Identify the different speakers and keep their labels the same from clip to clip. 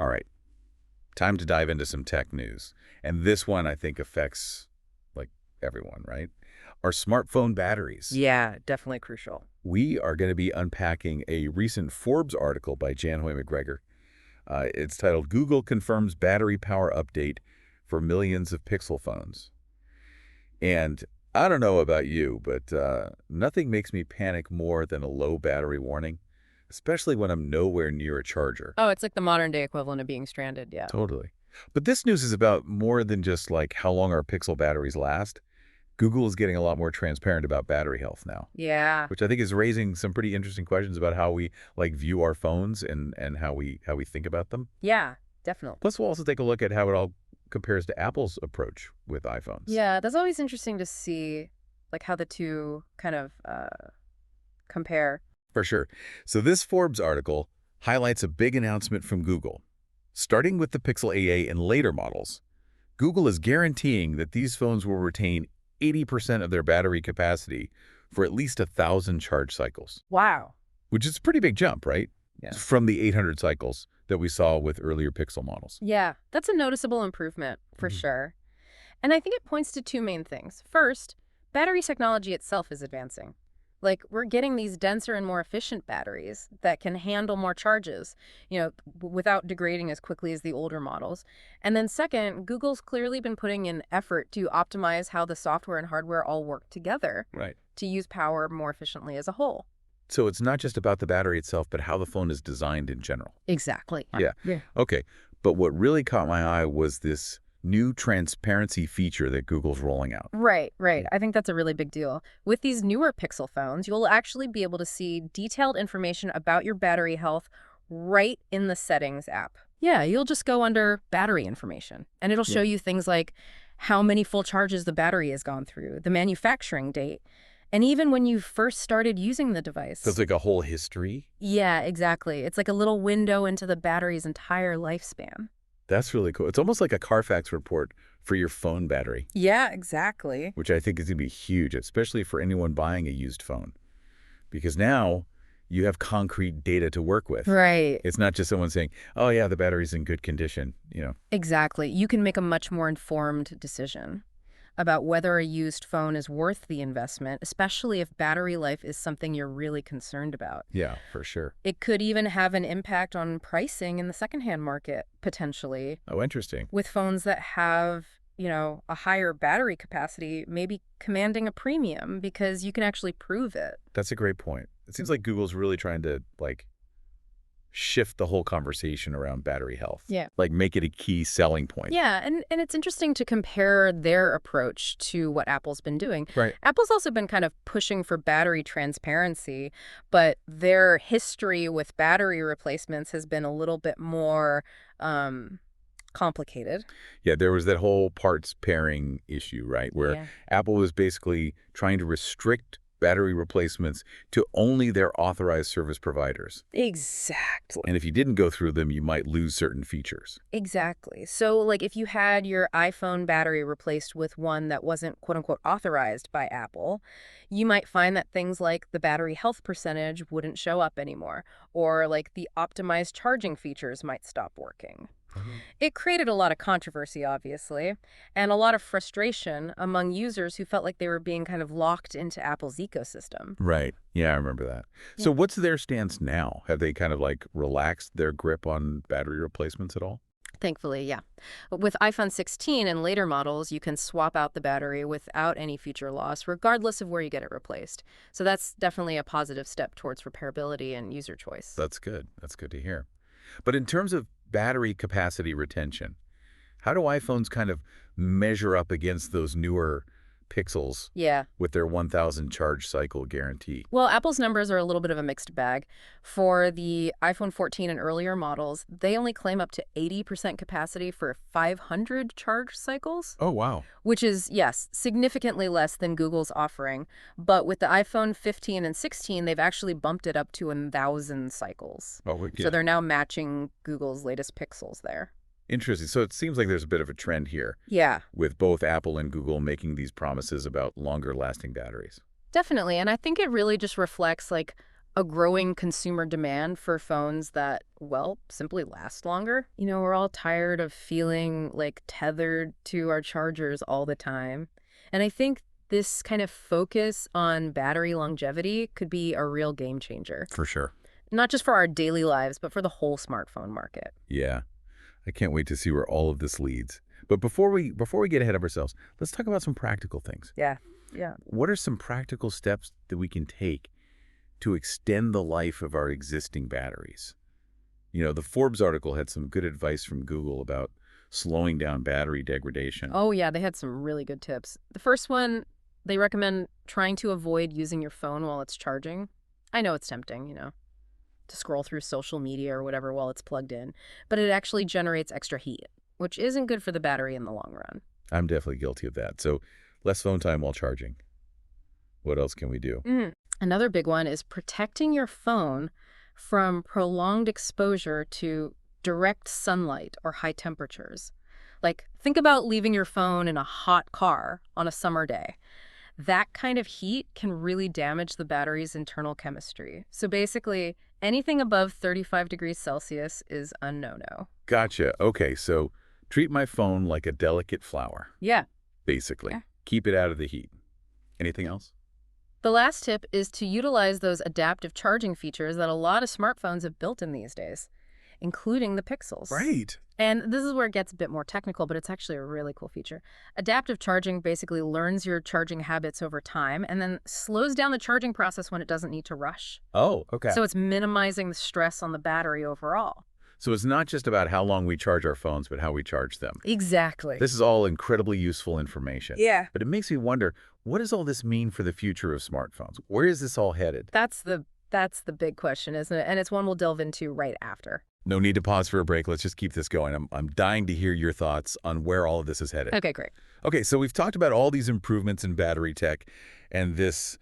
Speaker 1: All right, time to dive into some tech news. And this one, I think, affects, like, everyone, right? Our smartphone batteries.
Speaker 2: Yeah, definitely crucial.
Speaker 1: We are going to be unpacking a recent Forbes article by Janhoy McGregor. It's titled, Google Confirms Battery Power Update for Millions of Pixel Phones. And I don't know about you, but nothing makes me panic more than a low battery warning, especially when I'm nowhere near a charger.
Speaker 2: Oh, it's like the modern day equivalent of being stranded, yeah.
Speaker 1: Totally. But this news is about more than just like how long our Pixel batteries last. Google is getting a lot more transparent about battery health now,
Speaker 2: Yeah.
Speaker 1: which I think is raising some pretty interesting questions about how we like view our phones and how we think about them.
Speaker 2: Yeah, definitely.
Speaker 1: Plus, we'll also take a look at how it all compares to Apple's approach with iPhones.
Speaker 2: Yeah, that's always interesting to see, like, how the two kind of compare.
Speaker 1: For sure. So this Forbes article highlights a big announcement from Google. Starting with the Pixel AA and later models, Google is guaranteeing that these phones will retain 80% of their battery capacity for at least 1,000 charge cycles.
Speaker 2: Wow.
Speaker 1: Which is a pretty big jump, right?
Speaker 2: Yeah.
Speaker 1: From the 800 cycles that we saw with earlier Pixel models.
Speaker 2: Yeah, that's a noticeable improvement, for sure. And I think it points to two main things. First, battery technology itself is advancing. Like, we're getting these denser and more efficient batteries that can handle more charges, without degrading as quickly as the older models. And then second, Google's clearly been putting in effort to optimize how the software and hardware all work together to use power more efficiently as a whole.
Speaker 1: So it's not just about the battery itself, but how the phone is designed in general.
Speaker 2: Exactly.
Speaker 1: Yeah. Okay. But what really caught my eye was this new transparency feature that Google's rolling out.
Speaker 2: Right. I think that's a really big deal. With these newer Pixel phones, you'll actually be able to see detailed information about your battery health right in the Settings app. Yeah, you'll just go under Battery Information, and it'll show you things like how many full charges the battery has gone through, the manufacturing date, and even when you first started using the device.
Speaker 1: So it's like a whole history?
Speaker 2: Yeah, exactly. It's like a little window into the battery's entire lifespan.
Speaker 1: That's really cool. It's almost like a Carfax report for your phone battery.
Speaker 2: Yeah, exactly.
Speaker 1: Which I think is going to be huge, especially for anyone buying a used phone. Because now you have concrete data to work with.
Speaker 2: Right.
Speaker 1: It's not just someone saying, oh, yeah, the battery's in good condition,
Speaker 2: Exactly. You can make a much more informed decision about whether a used phone is worth the investment, especially if battery life is something you're really concerned about.
Speaker 1: Yeah, for sure.
Speaker 2: It could even have an impact on pricing in the secondhand market, potentially.
Speaker 1: Oh, interesting.
Speaker 2: With phones that have, a higher battery capacity, maybe commanding a premium because you can actually prove it.
Speaker 1: That's a great point. It seems like Google's really trying to, shift the whole conversation around battery health.
Speaker 2: Yeah.
Speaker 1: Make it a key selling point.
Speaker 2: Yeah, and it's interesting to compare their approach to what Apple's been doing.
Speaker 1: Right.
Speaker 2: Apple's also been kind of pushing for battery transparency, but their history with battery replacements has been a little bit more complicated.
Speaker 1: Yeah, there was that whole parts pairing issue, right? Where Apple was basically trying to restrict battery replacements to only their authorized service providers.
Speaker 2: Exactly.
Speaker 1: And if you didn't go through them, you might lose certain features.
Speaker 2: Exactly. So, if you had your iPhone battery replaced with one that wasn't quote-unquote authorized by Apple, you might find that things like the battery health percentage wouldn't show up anymore, or the optimized charging features might stop working. It created a lot of controversy, obviously, and a lot of frustration among users who felt like they were being kind of locked into Apple's ecosystem.
Speaker 1: Right. Yeah, I remember that. So what's their stance now? Have they kind of relaxed their grip on battery replacements at all?
Speaker 2: Thankfully, yeah. With iPhone 16 and later models, you can swap out the battery without any feature loss, regardless of where you get it replaced. So that's definitely a positive step towards repairability and user choice.
Speaker 1: That's good. That's good to hear. But in terms of battery capacity retention, how do iPhones kind of measure up against those newer Pixels with their 1,000 charge cycle guarantee?
Speaker 2: Well, Apple's numbers are a little bit of a mixed bag. For the iPhone 14 and earlier models, they only claim up to 80% capacity for 500 charge cycles.
Speaker 1: Oh, wow.
Speaker 2: Which is, yes, significantly less than Google's offering. But with the iPhone 15 and 16, they've actually bumped it up to 1,000 cycles.
Speaker 1: Oh, yeah.
Speaker 2: So they're now matching Google's latest Pixels there.
Speaker 1: Interesting. So it seems like there's a bit of a trend here.
Speaker 2: Yeah.
Speaker 1: With both Apple and Google making these promises about longer lasting batteries.
Speaker 2: Definitely. And I think it really just reflects a growing consumer demand for phones that, well, simply last longer. We're all tired of feeling like tethered to our chargers all the time. And I think this kind of focus on battery longevity could be a real game changer,
Speaker 1: For sure.
Speaker 2: not just for our daily lives, but for the whole smartphone market.
Speaker 1: Yeah. I can't wait to see where all of this leads. But before we get ahead of ourselves, let's talk about some practical things.
Speaker 2: Yeah. Yeah.
Speaker 1: What are some practical steps that we can take to extend the life of our existing batteries? The Forbes article had some good advice from Google about slowing down battery degradation.
Speaker 2: Oh, yeah, they had some really good tips. The first one, they recommend trying to avoid using your phone while it's charging. I know it's tempting, to scroll through social media or whatever while it's plugged in, but it actually generates extra heat, which isn't good for the battery in the long run.
Speaker 1: I'm definitely guilty of that. So less phone time while charging. What else can we do?
Speaker 2: Another big one is protecting your phone from prolonged exposure to direct sunlight or high temperatures. Like, think about leaving your phone in a hot car on a summer day. That kind of heat can really damage the battery's internal chemistry. So basically, anything above 35 degrees Celsius is a no-no.
Speaker 1: Gotcha. Okay, so treat my phone like a delicate flower,
Speaker 2: Yeah.
Speaker 1: basically.
Speaker 2: Yeah.
Speaker 1: Keep it out of the heat. Anything else?
Speaker 2: The last tip is to utilize those adaptive charging features that a lot of smartphones have built in these days, including the Pixels.
Speaker 1: Right.
Speaker 2: And this is where it gets a bit more technical, but it's actually a really cool feature. Adaptive charging basically learns your charging habits over time and then slows down the charging process when it doesn't need to rush.
Speaker 1: Oh, okay.
Speaker 2: So it's minimizing the stress on the battery overall.
Speaker 1: So it's not just about how long we charge our phones, but how we charge them.
Speaker 2: Exactly.
Speaker 1: This is all incredibly useful information.
Speaker 2: Yeah.
Speaker 1: But it makes me wonder, what does all this mean for the future of smartphones? Where is this all headed?
Speaker 2: That's the big question, isn't it? And it's one we'll delve into right after.
Speaker 1: No need to pause for a break. Let's just keep this going. I'm dying to hear your thoughts on where all of this is headed.
Speaker 2: Okay, great.
Speaker 1: Okay, so we've talked about all these improvements in battery tech and this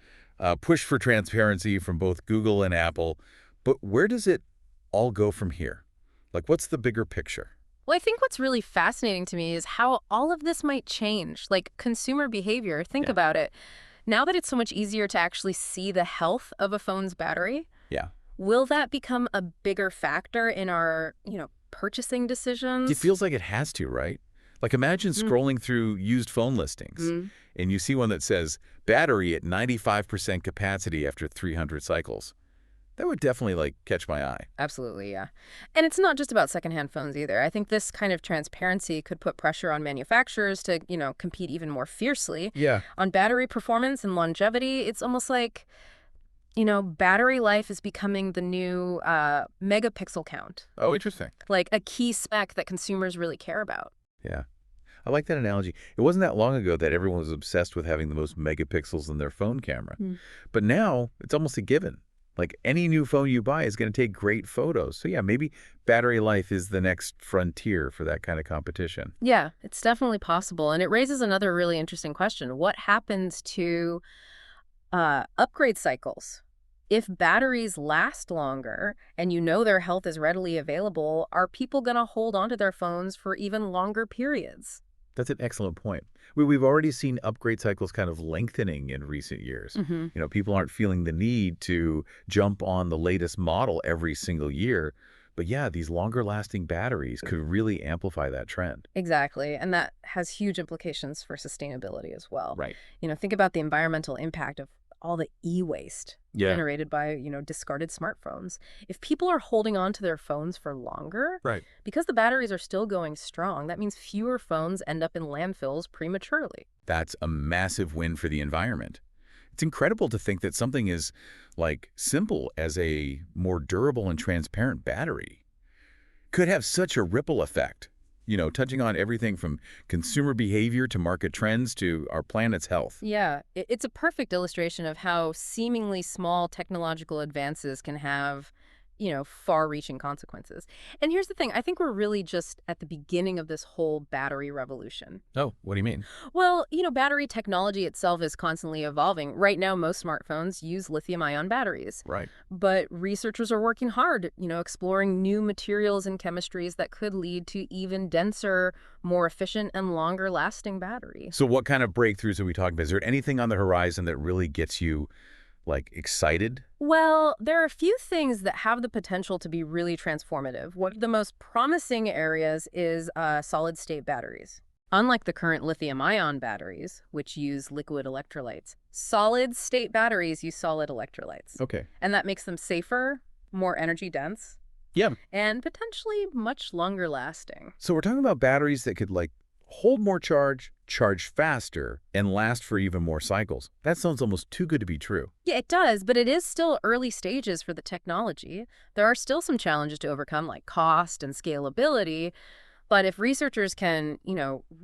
Speaker 1: push for transparency from both Google and Apple. But where does it all go from here? Like, what's the bigger picture?
Speaker 2: Well, I think what's really fascinating to me is how all of this might change, like consumer behavior. Think about it. Now that it's so much easier to actually see the health of a phone's battery,
Speaker 1: Yeah.
Speaker 2: will that become a bigger factor in our, purchasing decisions?
Speaker 1: It feels like it has to, right? Like, imagine scrolling through used phone listings and you see one that says battery at 95% capacity after 300 cycles. That would definitely, catch my eye.
Speaker 2: Absolutely, yeah. And it's not just about secondhand phones either. I think this kind of transparency could put pressure on manufacturers to, compete even more fiercely.
Speaker 1: Yeah.
Speaker 2: On battery performance and longevity, it's almost like, battery life is becoming the new megapixel count,
Speaker 1: Oh, interesting.
Speaker 2: like a key spec that consumers really care about.
Speaker 1: Yeah. I like that analogy. It wasn't that long ago that everyone was obsessed with having the most megapixels in their phone camera. But now it's almost a given. Like, any new phone you buy is going to take great photos. So yeah, maybe battery life is the next frontier for that kind of competition.
Speaker 2: Yeah, it's definitely possible. And it raises another really interesting question. What happens to upgrade cycles? If batteries last longer and their health is readily available, are people going to hold onto their phones for even longer periods?
Speaker 1: That's an excellent point. We've already seen upgrade cycles kind of lengthening in recent years. People aren't feeling the need to jump on the latest model every single year. But yeah, these longer lasting batteries could really amplify that trend.
Speaker 2: Exactly. And that has huge implications for sustainability as well.
Speaker 1: Right.
Speaker 2: Think about the environmental impact of all the e-waste generated by, discarded smartphones. If people are holding on to their phones for longer,
Speaker 1: Right.
Speaker 2: because the batteries are still going strong, that means fewer phones end up in landfills prematurely.
Speaker 1: That's a massive win for the environment. It's incredible to think that something as simple as a more durable and transparent battery could have such a ripple effect, touching on everything from consumer behavior to market trends to our planet's health.
Speaker 2: Yeah, it's a perfect illustration of how seemingly small technological advances can have, far-reaching consequences. And here's the thing. I think we're really just at the beginning of this whole battery revolution.
Speaker 1: Oh, what do you mean?
Speaker 2: Well, battery technology itself is constantly evolving. Right now, most smartphones use lithium-ion batteries.
Speaker 1: Right.
Speaker 2: But researchers are working hard, exploring new materials and chemistries that could lead to even denser, more efficient, and longer-lasting batteries.
Speaker 1: So what kind of breakthroughs are we talking about? Is there anything on the horizon that really gets you like, excited?
Speaker 2: Well, there are a few things that have the potential to be really transformative. One of the most promising areas is solid-state batteries. Unlike the current lithium-ion batteries, which use liquid electrolytes, solid-state batteries use solid electrolytes.
Speaker 1: Okay.
Speaker 2: And that makes them safer, more energy-dense,
Speaker 1: Yeah.
Speaker 2: and potentially much longer lasting.
Speaker 1: So we're talking about batteries that could, like, hold more charge, charge faster, and last for even more cycles. That sounds almost too good to be true.
Speaker 2: Yeah, it does, but it is still early stages for the technology. There are still some challenges to overcome, like cost and scalability. But if researchers can,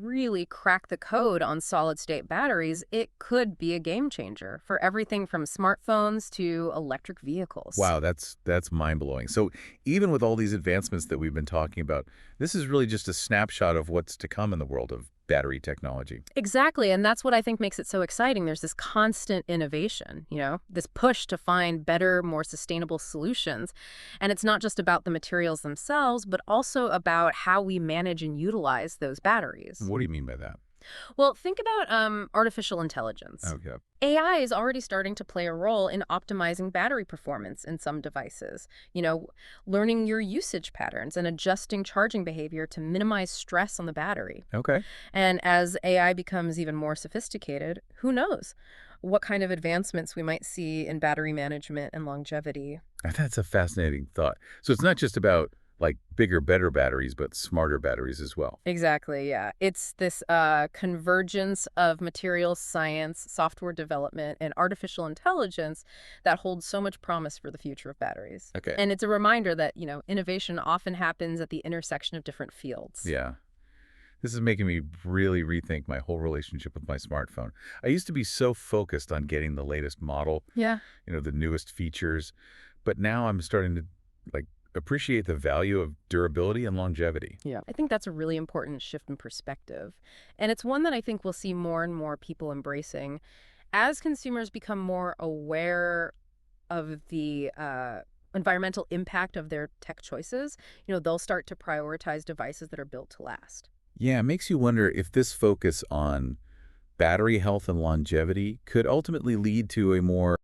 Speaker 2: really crack the code on solid-state batteries, it could be a game changer for everything from smartphones to electric vehicles.
Speaker 1: Wow, that's mind-blowing. So even with all these advancements that we've been talking about, this is really just a snapshot of what's to come in the world of battery technology.
Speaker 2: Exactly, and that's what I think makes it so exciting. There's this constant innovation, this push to find better, more sustainable solutions. And it's not just about the materials themselves, but also about how we manage and utilize those batteries.
Speaker 1: What do you mean by that?
Speaker 2: Well, think about artificial intelligence.
Speaker 1: Okay.
Speaker 2: AI is already starting to play a role in optimizing battery performance in some devices. Learning your usage patterns and adjusting charging behavior to minimize stress on the battery.
Speaker 1: Okay.
Speaker 2: And as AI becomes even more sophisticated, who knows what kind of advancements we might see in battery management and longevity.
Speaker 1: That's a fascinating thought. So it's not just about, like, bigger, better batteries, but smarter batteries as well.
Speaker 2: Exactly, yeah. It's this convergence of materials science, software development, and artificial intelligence that holds so much promise for the future of batteries.
Speaker 1: Okay.
Speaker 2: And it's a reminder that, innovation often happens at the intersection of different fields.
Speaker 1: Yeah. This is making me really rethink my whole relationship with my smartphone. I used to be so focused on getting the latest model,
Speaker 2: Yeah.
Speaker 1: the newest features, but now I'm starting to, like, appreciate the value of durability and longevity.
Speaker 2: Yeah. I think that's a really important shift in perspective. And it's one that I think we'll see more and more people embracing as consumers become more aware of the environmental impact of their tech choices. They'll start to prioritize devices that are built to last.
Speaker 1: Yeah, it makes you wonder if this focus on battery health and longevity could ultimately lead to a more